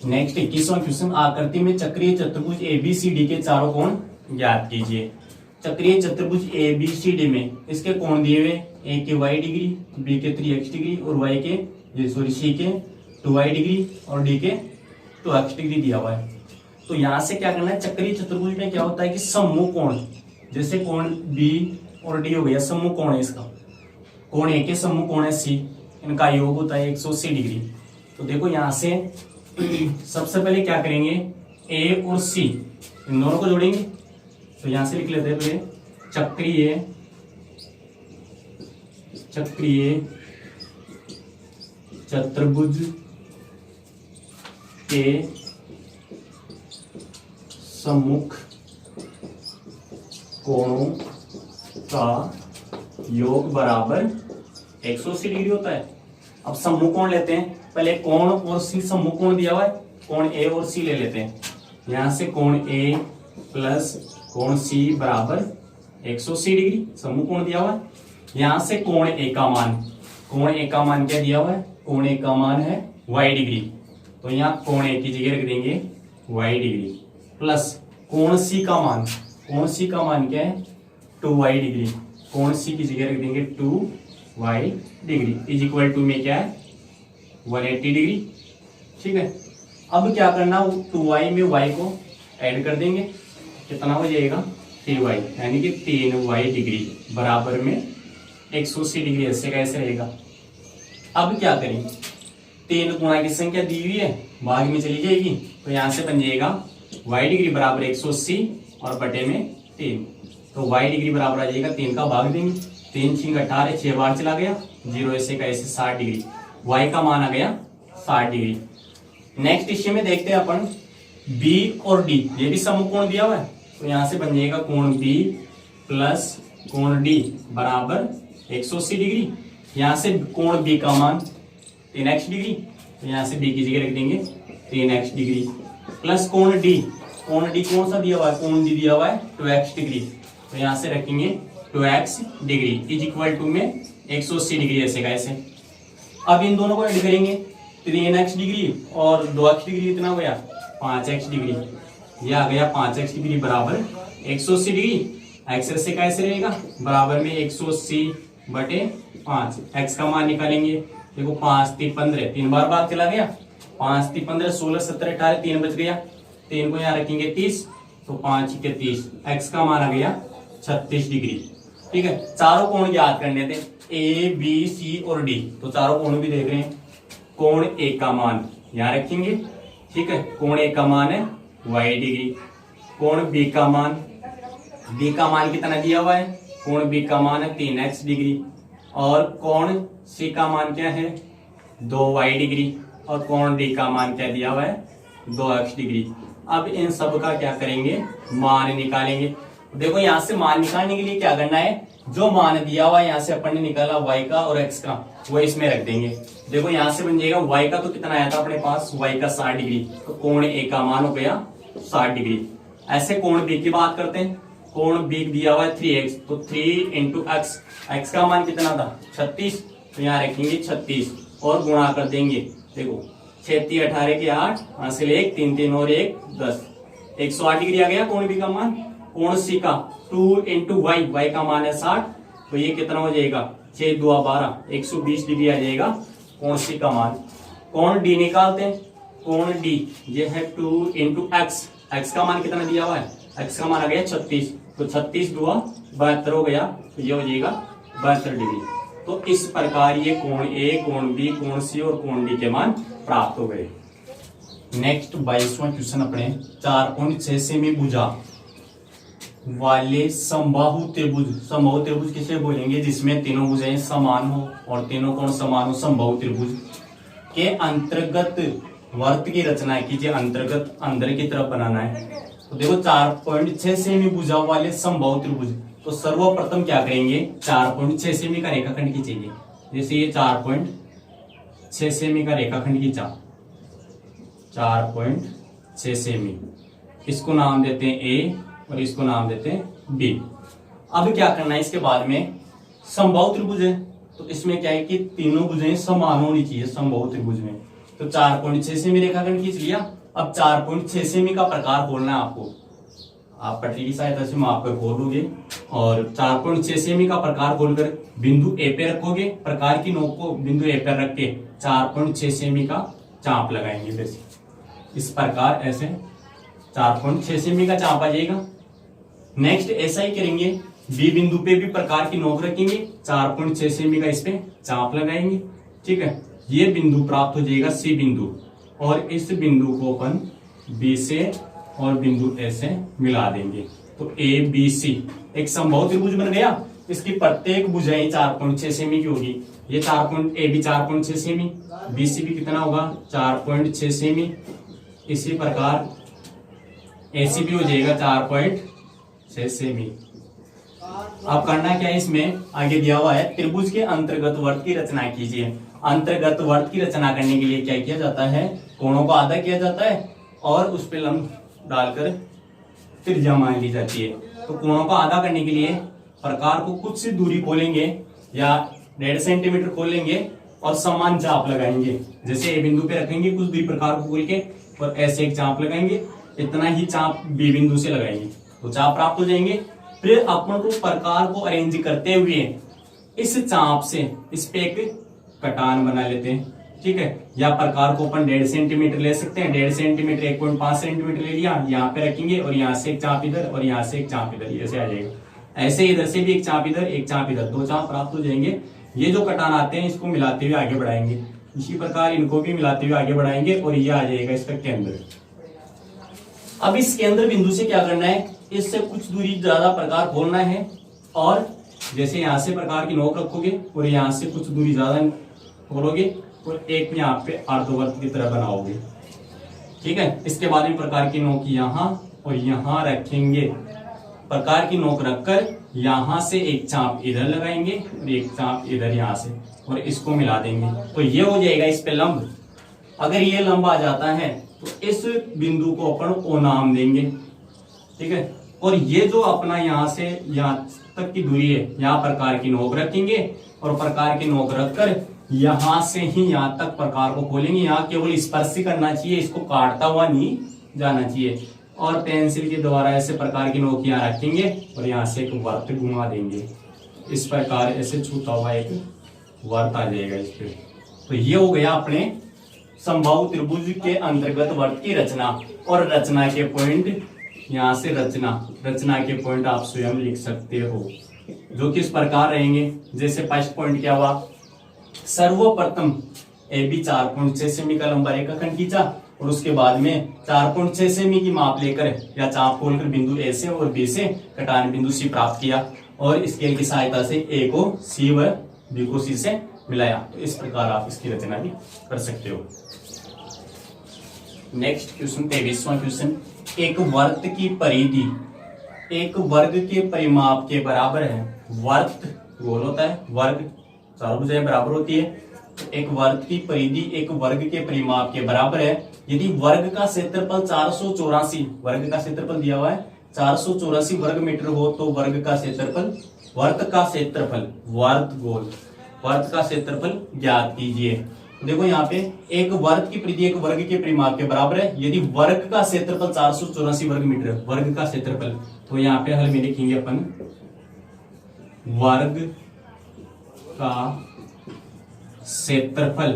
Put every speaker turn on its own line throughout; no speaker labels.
Next 21वां question, आकृति में चक्रीय चतुर्भुज ABCD के चारों कोण ज्ञात कीजिए। चक्रीय चतुर्भुज ABCD में इसके कोण दिए हुए, ए के y डिग्री, बी के 3x डिग्री और y के सी के 2y डिग्री और डी के 2x डिग्री दिया हुआ है। तो यहां से क्या करना है, चक्रीय चतुर्भुज में क्या होता है कि समूह कोण, जैसे कोण B और D हो गया, समूह कोण है इसका, कोण A के समूह कोण है C, इनका योग होता है 180 डिग्री। तो देखो यहां से सबसे पहले क्या करेंगे, A और C इन दोनों को जोड़ेंगे। तो यहां से लिख लेते हैं पहले चक्रीय चतुर्भुज के सम्मुख कोणों का योग बराबर 180 डिग्री होता है। अब सम्मुख कोण लेते हैं, पहले कोण और सी सम्मुख कोण दिया हुआ है, कोण ए और सी ले लेते हैं। यहां से कोण ए प्लस कोण सी बराबर 180 डिग्री सम्मुख कोण दिया हुआ है। यहां से कोण ए का मान क्या दिया हुआ है, कोण ए का मान है y डिग्री, तो यहाँ कोण ए की जगह रख देंगे y डिग्री, प्लस कोण सी का मान क्या है 2y डिग्री, कोण सी की जगह रख देंगे 2y degree is equal to में क्या है 180 डिग्री। ठीक है, अब क्या करना, 2y में y को ऐड कर देंगे, कितना हो जाएगा 3y, यानी कि 3y डिग्री बराबर में 180 डिग्री, ऐसे कैसे रहेगा। अब क्या करें, 3 गुणा की संख्या दी हुई है, भाग में चली जाएगी, तो यहां से बन जाएगा y डिग्री बराबर 180 और बटे में 3, तो y डिग्री बराबर आ जाएगा 3 का भाग देंगे, 3 6 18, 6 बार चला गया, 0 ऐसे का ऐसे 60 डिग्री, y का मान आ गया 60 डिग्री। नेक्स्ट इश्यू में देखते हैं अपन B और D, ये भी समूह कोण दिया हुआ है, तो यहां से बन जाएगा कोण B प्लस कोण D बराबर 180 डिग्री। यहां से कोण B का मान 3x डिग्री, तो यहां से B की जगह रख देंगे 3x डिग्री, प्लस कोण D कौन सा दिया हुआ है, कोण D दिया हुआ है 2x डिग्री, तो यहां से रखेंगे 2x degree is equal to में 180 डिग्री, ऐसे का ऐसे। अब इन दोनों को ऐड करेंगे, 3x डिग्री और 2x डिग्री इतना हो गया 5x डिग्री, ये आ गया 5x डिग्री बराबर 180 डिग्री। x से कैसे रहेगा, बराबर में 180 बटे 5, x का मान निकालेंगे, देखो 5 3 15, 3 बार भाग चला गया, 5 3 15 16 17 18, 3 बच गया, 3 को यहाँ रखेंगे 30, तो 5 के 30, x का मान आ गया 36 डिग्री। ठीक है, चारों कोण याद करने थे, A B C और D, तो चारों कोण भी देख रहे हैं। कोण A का मान यहाँ रखेंगे, ठीक है, कोण A का मान है y डिग्री, कोण B का मान कितना दिया हुआ है, कोण B का मान है 3x डिग्री, और कोण C का मान क्या है 2y डिग्री, और कोण D का मान क्या दिया हुआ है 2x डिग्री। अब इन सब का क्या करेंगे, मान निकालेंगे। देखो यहां से मान निकालने के लिए क्या करना है, जो मान दिया हुआ है यहां से अपन ने निकाला y का और x का, वो इसमें रख देंगे। देखो यहां से बन जाएगा y का, तो कितना आया था अपने पास, y का 60 डिग्री, तो कोण A का मान हो गया 60 डिग्री। ऐसे कोण B की बात करते हैं, कोण B दिया हुआ है 3x, तो 3 इंटू x का मान कितना था 36, तो यहाँ रखेंगे 36 और गुणा कर देंगे, देखो 6 3 18 के 8, हासिल 1 3 3 और 1 10, 108 डिग्री आ गया कोण B का मान। कोण C का 2 इंटू y का मान है 60, तो ये कितना हो जाएगा 6 2 12, 120 डिग्री आ जाएगा कोण C का मान। कोण D निकालते हैं, कोण D ये है 2 इंटू x का मान कितना दिया हुआ है, x का मान आ गया 36, तो 36 2 72 हो गया, तो ये हो जाएगा 72 डिग्री। तो इस प्रकार ये कोण A, कोण B, कोण C और कोण D के मान प्राप्त हो गए। नेक्स्ट 22वां क्वेश्चन अपने 4.6 सेमी भुजा वाले समबाहु त्रिभुज किसे बोलेंगे, जिसमें तीनों भुजाएं समान हो और तीनों कोण समान हो, समबाहु त्रिभुज के अंतर्गत वर्त की रचना कीजिए, अंतर्गत अंदर की तरफ बनाना है। तो देखो 4.6 सेमी भुजा वाले समबाहु त्रिभुज, तो सर्वप्रथम क्या करेंगे, 4.6 सेमी का रेखाखंड खींचेंगे। जैसे ये 4.6 सेमी का रेखाखंड खींचा, 4.6 सेमी, इसको नाम देते हैं A और इसको नाम देते हैं B। अब क्या करना है, इसके बाद में समबाहु त्रिभुज है, तो इसमें क्या है कि तीनों भुजाएं समान होनी चाहिए समबाहु त्रिभुज में। तो 4.6 सेमी रेखाखंड खींच लिया। अब 4.6 सेमी का प्रकार खोलना है आपको, आप पटरी की सहायता से माप कर खोलोगे और 4.6 सेमी का प्रकार खोलकर बिंदु ए पे रखोगे। प्रकार की नोक को बिंदु ए पर रख के 4.6 सेमी का चाप लगाएंगे। जैसे इस प्रकार ऐसे 4.6 सेमी का चाप आ जाएगा। नेक्स्ट ऐसा ही करेंगे, बी बिंदु पे भी प्रकार की नोक रखेंगे, 4.6 सेमी का इस पे चाप लगाएंगे। ठीक है, ये बिंदु प्राप्त हो जाएगा सी बिंदु, और इस बिंदु को अपन बी से और बिंदु ए से मिला देंगे। तो ए बी सी एक समबाहु त्रिभुज बन गया। इसकी प्रत्येक भुजाएं 4.6 सेमी की होगी। ये ए बी 4.6 सेमी, बी सी भी कितना होगा 4.6 सेमी। इसी प्रकार ए सी भी हो जाएगा 4.6 सेमी। अब करना क्या है, इसमें आगे दिया हुआ है त्रिभुज के अंतर्गत वर्त की रचना कीजिए। अंतर्गत वर्त की रचना करने के लिए क्या किया जाता है, कोणों को आधा किया जाता है और उस पे लंब डालकर त्रिज्या मान ली जाती है। तो कोणों को आधा करने के लिए प्रकार को कुछ सी दूरी खोलेंगे या 1.5 सेंटीमीटर खोलेंगे और समान चाप लगाएंगे। जैसे ए बिंदु पे रखेंगे, कुछ दूरी प्रकार को खोल के और ऐसे एक चाप लगाएंगे, इतना ही चाप बी बिंदु से लगाएंगे तो चाप प्राप्त हो जाएंगे। फिर अपन को प्रकार को अरेंज करते हुए इस चाप से इस पे एक कटान बना लेते हैं। ठीक है, या प्रकार को अपन 1.5 सेंटीमीटर ले सकते हैं। 1.5 सेंटीमीटर 1.5 सेंटीमीटर ले लिया, यहाँ पे रखेंगे और यहाँ से एक चाप इधर और यहाँ से एक चाप इधर, ऐसे आ जाएगा। ऐसे इधर से भी एक चाप इधर एक चाप इधर, 2 चाप प्राप्त हो जाएंगे। ये जो कटान आते हैं इसको मिलाते हुए आगे बढ़ाएंगे, इसी प्रकार इनको भी मिलाते हुए आगे बढ़ाएंगे और ये आ जाएगा इसका केंद्र। अब इस केंद्र बिंदु से क्या करना है, इससे कुछ दूरी ज्यादा प्रकार खोलना है और जैसे यहाँ से प्रकार की नोक रखोगे और यहाँ से कुछ दूरी ज्यादा खोलोगे और एक यहाँ पे अर्धवर्त की तरह बनाओगे। ठीक है, इसके बाद में प्रकार की नोक यहाँ और यहाँ रखेंगे। प्रकार की नोक रखकर यहाँ से एक चाप इधर लगाएंगे और एक चाप इधर यहाँ से और इसको मिला देंगे तो ये हो जाएगा इस पे लंब। अगर ये लंब आ जाता है तो इस बिंदु को अपन ओ नाम देंगे। ठीक है, और ये जो अपना यहाँ से यहाँ तक की दूरी है, यहाँ प्रकार की नोक रखेंगे और प्रकार की नोक रखकर यहां से ही यहां तक प्रकार को खोलेंगे। यहाँ केवल स्पर्श ही करना चाहिए, इसको काटता हुआ नहीं जाना चाहिए। और पेंसिल के द्वारा ऐसे प्रकार की नोक यहाँ रखेंगे और यहाँ से एक वर्त घुमा देंगे। इस प्रकार ऐसे छूता हुआ एक वर्त आ जाएगा इस पे। तो ये हो गया अपने समबाहु त्रिभुज के अंतर्गत वर्त की रचना। और रचना के पॉइंट यहाँ से रचना के पॉइंट आप स्वयं लिख सकते हो, जो कि इस प्रकार रहेंगे। जैसे फर्स्ट पॉइंट क्या हुआ, सर्वप्रथम ए बी 4.6 सेमी का लंबा रेखाखंड खींचा और उसके बाद में 4.6 सेमी की माप लेकर या चाप खोलकर बिंदु ए से और बी से कटान बिंदु सी प्राप्त किया और स्केल की सहायता से ए को सी व बी को सी से मिलाया। तो इस प्रकार आप इसकी रचना भी कर सकते हो। नेक्स्ट क्वेश्चन 23वां क्वेश्चन, एक वर्त की परिधि एक वर्ग के परिमाप के बराबर है। वर्त गोल होता है, वर्ग चारों भुजाएं बराबर होती है। एक वर्त की परिधि एक वर्ग के परिमाप के बराबर है यदि वर्ग का क्षेत्रफल 484 वर्ग का क्षेत्रफल दिया हुआ है 484 वर्ग मीटर हो तो वर्ग का क्षेत्रफल वर्त का क्षेत्रफल ज्ञात कीजिए। देखो यहाँ पे एक वर्ग की परिधि एक वर्ग के परिमाप के बराबर है यदि वर्ग का क्षेत्रफल 484 वर्ग मीटर, वर्ग का क्षेत्रफल, तो यहाँ पे हल में लिखेंगे अपन वर्ग का क्षेत्रफल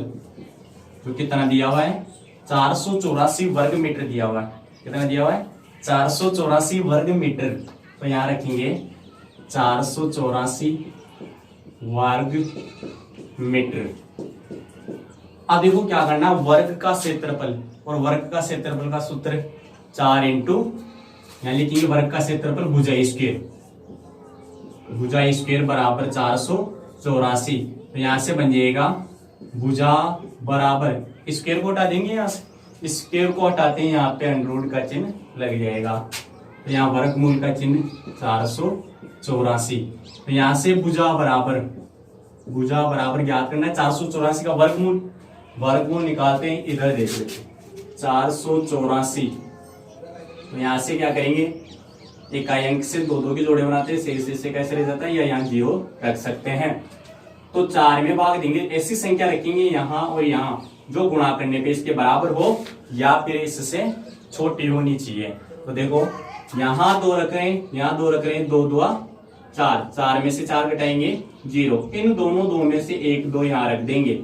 जो कितना दिया हुआ है 484 वर्ग मीटर दिया हुआ है। कितना दिया हुआ है 484 वर्ग मीटर, तो यहाँ रखेंगे 484 वर्ग मीटर। अब देखो क्या करना, वर्ग का क्षेत्रफल और वर्ग का क्षेत्रफल का सूत्र 4 इंटू यहाँ लिखेंगे वर्ग का क्षेत्रफल भुजा स्क्वायर बराबर 484। तो यहां से बन जाएगा भुजा बराबर स्क्वायर को हटा देंगे, यहाँ से स्क्वायर को हटाते हैं यहाँ पे अंडरवुड का चिन्ह लग जाएगा। तो यहाँ वर्गमूल का चिन्ह 484। तो यहाँ से भुजा बराबर ज्ञात करना है 484 का वर्गमूल निकालते हैं, इधर देख लेते 484। तो यहाँ से क्या करेंगे, इकाई अंक से 2 2 के जोड़े बनाते हैं, शेष से कैसे रह जाता है या यहाँ 0 रख सकते हैं। तो 4 में भाग देंगे, ऐसी संख्या रखेंगे यहाँ और यहाँ जो गुणा करने पे इसके बराबर हो या फिर इससे छोटी होनी चाहिए। तो देखो यहाँ 2 रख रहे हैं, यहाँ 2 रख रहे हैं, 2 2 4, 4 में से 4 घटाएंगे 0, इन दोनों 2 में से 1 2 यहाँ रख देंगे।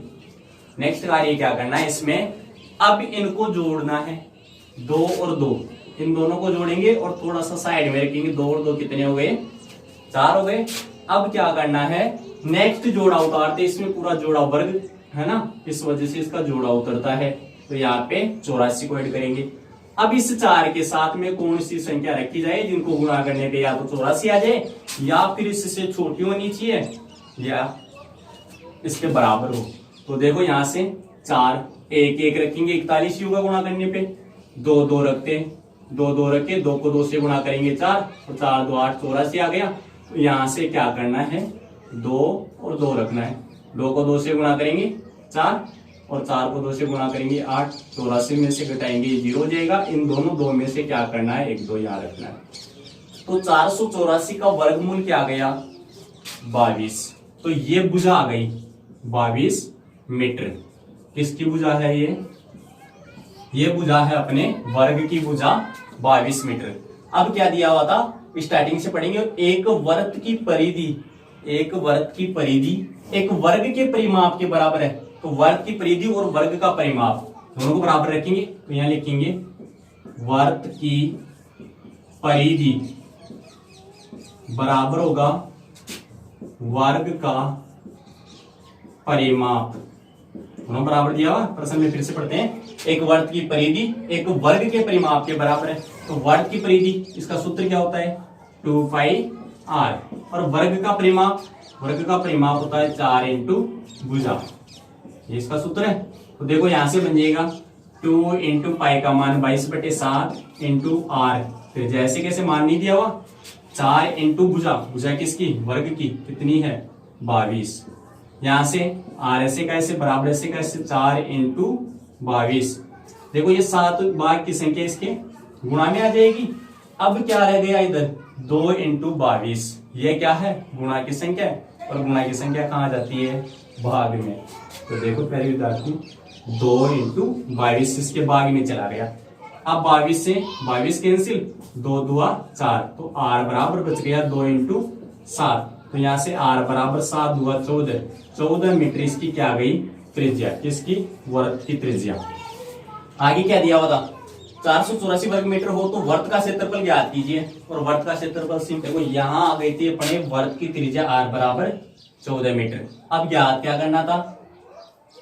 नेक्स्ट कार्य क्या करना है इसमें, अब इनको जोड़ना है, 2 और 2 इन दोनों को जोड़ेंगे और थोड़ा सा साइड में रखेंगे, 2 और 2 कितने हो गए, 4 हो गए। अब क्या करना है, नेक्स्ट जोड़ा उतारते, इसमें पूरा जोड़ा वर्ग है ना, इस वजह से इसका जोड़ा उतरता है, तो यहाँ पे 84 को ऐड करेंगे। अब इस 4 के साथ में कौन सी संख्या रखी जाए जिनको गुणा करने पे या तो 84 आ जाए या फिर इससे छोटी होनी चाहिए या इसके बराबर हो। तो देखो यहाँ से 4 1 1 रखेंगे, 41 होगा गुणा करने पे, 2 2 रखते, 2 2 रखे, 2 को 2 से गुणा करेंगे 4 और 4 2 8 84 आ गया। तो यहाँ से क्या करना है, 2 और 2 रखना है, 2 को 2 से गुणा करेंगे 4 और 4 को 2 से गुणा करेंगे 8, 84 में से घटाएंगे 0 हो जाएगा। इन दोनों 2 में से क्या करना है, 1 2 यहाँ रखना है। तो 484 का वर्गमूल क्या आ गया, 22। तो ये भुजा आ गई 22 मीटर। किसकी भुजा है ये भुजा है अपने वर्ग की भुजा 22 मीटर। अब क्या दिया हुआ था, स्टार्टिंग से पढ़ेंगे, एक वृत्त की परिधि, एक वृत्त की परिधि एक वर्ग के परिमाप के बराबर है। तो वर्ग की परिधि और वर्ग का परिमाप दोनों को बराबर रखेंगे, तो यहां लिखेंगे वृत्त की परिधि बराबर होगा वर्ग का परिमाप, दोनों बराबर दिया हुआ। प्रश्न में फिर से पढ़ते हैं, एक वृत्त की परिधि एक वर्ग के परिमाप के बराबर है। तो वर्ग की परिधि, इसका सूत्र क्या होता है, 2 पाई r, और वर्ग का परिमाप होता है 4 इंटू भुजा, ये इसका सूत्र है। तो देखो यहां से बन जाएगा 2 इंटू पाई का मान 22/7 इंटू r, फिर जैसे कैसे मान नहीं दिया हुआ, 4 इंटू भुजा किसकी, वर्ग की, कितनी है 22। यहां से r ऐसे कैसे बराबर ऐसे कैसे 4 इंटू 22। देखो ये 7 भाग की संख्या इसके गुणा में आ जाएगी। अब क्या रह गया इधर, 2 इंटू 22, ये क्या है, गुणा की संख्या है, और गुणा की संख्या कहाँ जाती है, भाग में। तो देखो पहले विद्यार्थी 2 इंटू 22 इसके भाग में चला गया। अब 22 से 22 कैंसिल, 2 2 4, तो r बराबर बच गया 2 इंटू 7। तो यहाँ से r बराबर 7 2 14 मीटर इसकी क्या आ गई, त्रिज्या, किसकी, वृत्त की त्रिज्या। आगे क्या दिया हुआ था, 484 वर्ग मीटर हो तो वर्त का क्षेत्रफल ज्ञात कीजिए, और वर्त का क्षेत्रफल सिंपल, देखो यहाँ आ गई थी अपने वर्त की त्रिज्या r बराबर 14 मीटर। अब ज्ञात क्या करना था,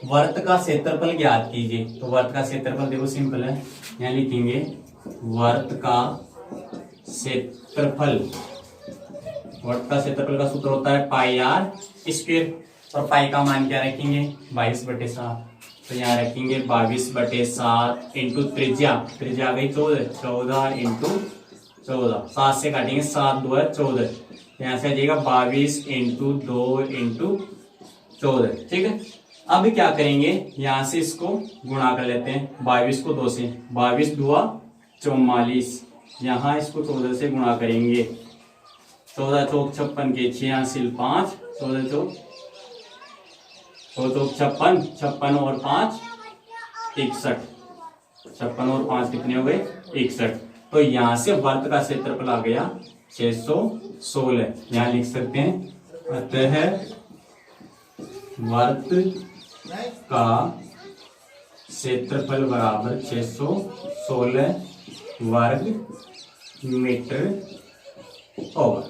वर्त का क्षेत्रफल ज्ञात कीजिए। तो वर्त का क्षेत्रफल देखो सिंपल है, यहाँ लिखेंगे वर्त का क्षेत्रफल, वर्त का क्षेत्रफल का सूत्र होता है पाई r स्क्वायर, और पाई का मान क्या रखेंगे 22/7, तो यहाँ रखेंगे 22/7 इंटू त्रिज्या आ गई 14 इंटू 14, 7 से काटेंगे 7 2 14, यहाँ से आ जाएगा 22 इंटू 2 इंटू 14, ठीक है। अब क्या करेंगे, यहाँ से इसको गुणा कर लेते हैं, 22 को 2 से, 22 2 44, यहाँ इसको 14 से गुणा करेंगे, 14 चौक 56 के 6 यहाँ सिल 5, 14 चौक 56, 56 और 5 61, 56 और 5 कितने हो गए 61। तो यहाँ से वर्त का क्षेत्रफल आ गया 616, यहाँ लिख सकते हैं, अतः वर्त का क्षेत्रफल बराबर 616 वर्ग मीटर होगा।